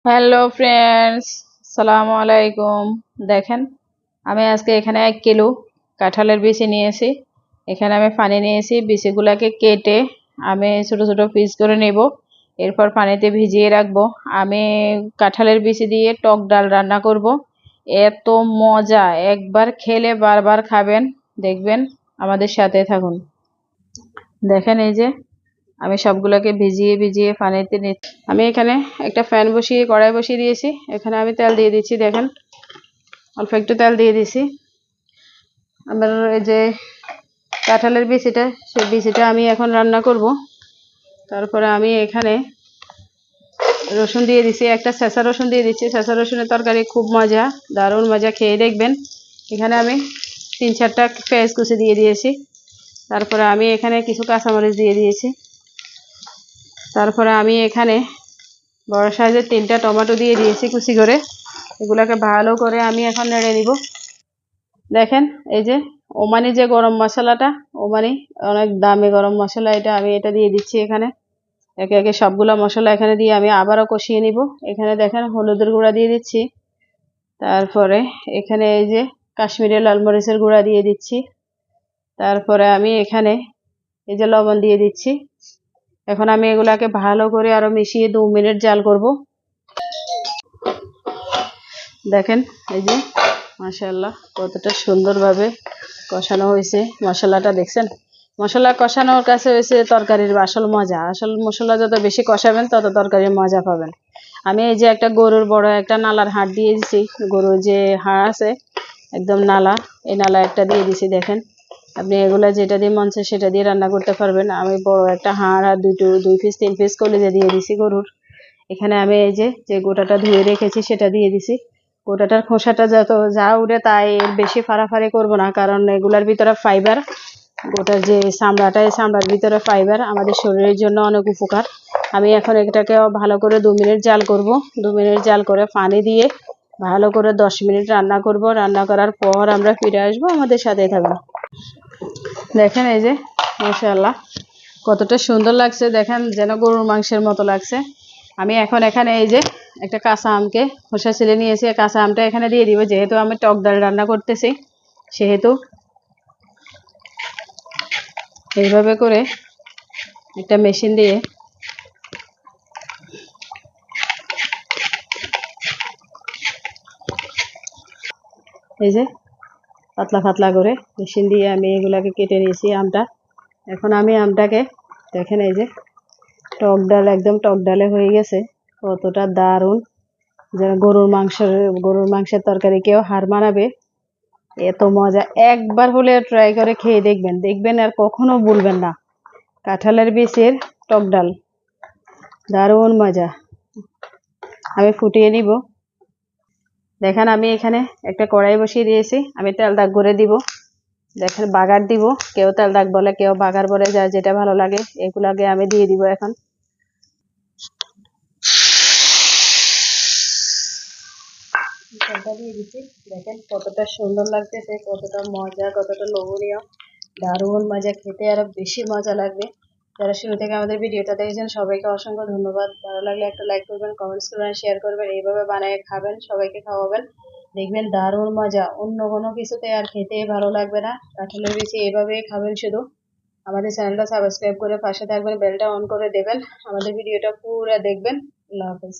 Hello friends, সালামু আলাইকুম। দেখেন, আমি আজকে এখানে 1 কিলো কাঁঠালের বিচি নিয়েছি। এখানে আমি পানি নিয়েছি। বিচিগুলোকে কেটে আমি ছোট ছোট পিস করে নেব। এরপর পানিতে ভিজিয়ে রাখবো। আমি কাঁঠালের বিচি দিয়ে টক ডাল রান্না করব। এত মজা, একবার খেলে বারবার খাবেন। দেখবেন, আমাদের সাথে থাকুন। দেখেন, এই যে আমি সবগুলোকে ভিজিয়ে ভিজিয়ে পানিতে আমি এখানে একটা ফ্যান বসিয়ে কড়াই বসিয়ে দিয়েছি। এখানে আমি তেল দিয়ে দিচ্ছি। দেখেন, অল্প একটু তেল দিয়ে দিছি। আমার এই যে কাঁঠালের বিচিটা, সেই বিচিটা আমি এখন রান্না করব। তারপরে আমি এখানে রসুন দিয়ে দিছি, একটা চেঁচা রসুন দিয়ে দিচ্ছি। চেঁচা রসুনের তরকারি খুব মজা, দারুণ মজা, খেয়ে দেখবেন। এখানে আমি 3-4টা পেঁয়াজ কুচি দিয়ে দিয়েছি। তারপরে আমি এখানে কিছু কাঁচামরিচ দিয়ে দিয়েছি। তারপরে আমি এখানে বড় সাইজের 3টা টমেটো দিয়ে দিয়েছি কুচি করে। এগুলাকে ভালো করে আমি এখন নেড়ে নিব। দেখেন, এই যে ওমানি যে গরম মশলাটা, ওমানি অনেক দামি গরম মশলা, আমি এটা দিয়ে দিচ্ছি এখানে। একে একে সবগুলা মশলা এখানে দিয়ে আমি আবারও কষিয়ে নিব। এখানে দেখেন, হলুদের গুঁড়া দিয়ে দিচ্ছি। তারপরে এখানে এই যে কাশ্মীরি লাল মরিচের গুঁড়া দিয়ে দিচ্ছি। তারপরে আমি এখানে এই যে লবণ দিয়ে দিচ্ছি। এখন আমি এগুলাকে ভালো করে আরো মিশিয়ে 2 মিনিট জাল করব। দেখেন, এই যে মাশাআল্লাহ কতটা সুন্দরভাবে কষানো হয়েছে মশলাটা, দেখছেন? মশলা কষানোর কাছে হয়েছে তরকারির আসল মজা। আসল মশলা যত বেশি কষাবেন তত তরকারির মজা পাবেন। আমি এই যে একটা গরুর বড় একটা নালার হাড় দিয়ে দিছি। গরুর যে হাড় আছে একদম নালা, এই নালা একটা দিয়ে দিছি। দেখেন, আপনি এগুলা যেটা দিয়ে মন চায় সেটা দিয়ে রান্না করতে পারবেন। আমি বড় একটা হাড় আর 2 পিস 3 পিস কলিজা দিয়ে দিছি গরুর। এখানে আমি এই যে গোটাটা ধুয়ে রেখেছি সেটা দিয়ে দিছি। গোটাটার খোসাটা যত যা উঠে তাই এর বেশি ফাড়াফাড়ি করব না, কারণ এগুলার ভিতরে ফাইবার। গোটার যে চামড়াটা, এই চামড়ার ভিতরে ফাইবার, আমাদের শরীরের জন্য অনেক উপকার। আমি এখন এটাকে ভালো করে 2 মিনিট জাল করব। 2 মিনিট জাল করে পানি দিয়ে ভালো করে 10 মিনিট রান্না করব। রান্না করার পর আমরা ফিরে আসবো, আমাদের সাথে থাকবো। দেখেন, এই যে মাশাআল্লাহ কতটা সুন্দর লাগছে। দেখেন, যেন গরুর মাংসের মতো লাগছে। আমি এখন এখানে এই যে একটা কাঁচা আমকে খোসা ছিলে নিয়েছি। কাঁচা আমটা এখানে দিয়ে দিব, যেহেতু আমি টক ডাল রান্না করতেছি সেহেতু। এইভাবে করে একটা মেশিন দিয়ে এই যে পাতলা পাতলা করে মেশিন দিয়ে আমি এগুলাকে কেটে নিয়েছি আমটা। এখন আমি আমটাকে দেখেন, এই যে টক ডাল, একদম টক ডালে হয়ে গেছে। কতটা দারুণ, যেন গরুর মাংসের তরকারি কেউ হার মানাবে। এত মজা, একবার হলে ট্রাই করে খেয়ে দেখবেন, দেখবেন আর কখনো ভুলবেন না। কাঁঠালের বীজের টক ডাল, দারুণ মজা। আমি ফুটিয়ে নিব। দেখেন, আমি এখানে একটা কড়াই বসিয়ে দিয়েছি। আমি তেল দাগ করে দিব। দেখেন, বাগার দিব। কেউ তেল দাগ বলে, কেউ বাগার বলে, যার যেটা ভালো লাগে। এগুলাকে আমি দিয়ে দিব এখন। তেলটা দিয়ে দিচ্ছি। দেখেন কতটা সুন্দর লাগতেছে, কতটা মজা, কতটা লোভনীয়, দারুণ মজা, খেতে আরো বেশি মজা লাগবে। যারা শুরু থেকে আমাদের ভিডিওটা দেখেছেন সবাইকে অসংখ্য ধন্যবাদ। ভালো লাগলে একটা লাইক করবেন, কমেন্টস করবেন, শেয়ার করবেন। এইভাবে বানিয়ে খাবেন, সবাইকে খাওয়াবেন, দেখবেন দারুণ মজা। অন্য কোনো কিছুতে আর খেতে ভালো লাগবে না। কাঁঠালের বিচি এভাবেই খাবেন শুধু। আমাদের চ্যানেলটা সাবস্ক্রাইব করে পাশে থাকবেন, বেলটা অন করে দেবেন, আমাদের ভিডিওটা পুরো দেখবেন। আল্লাহ হাফেজ।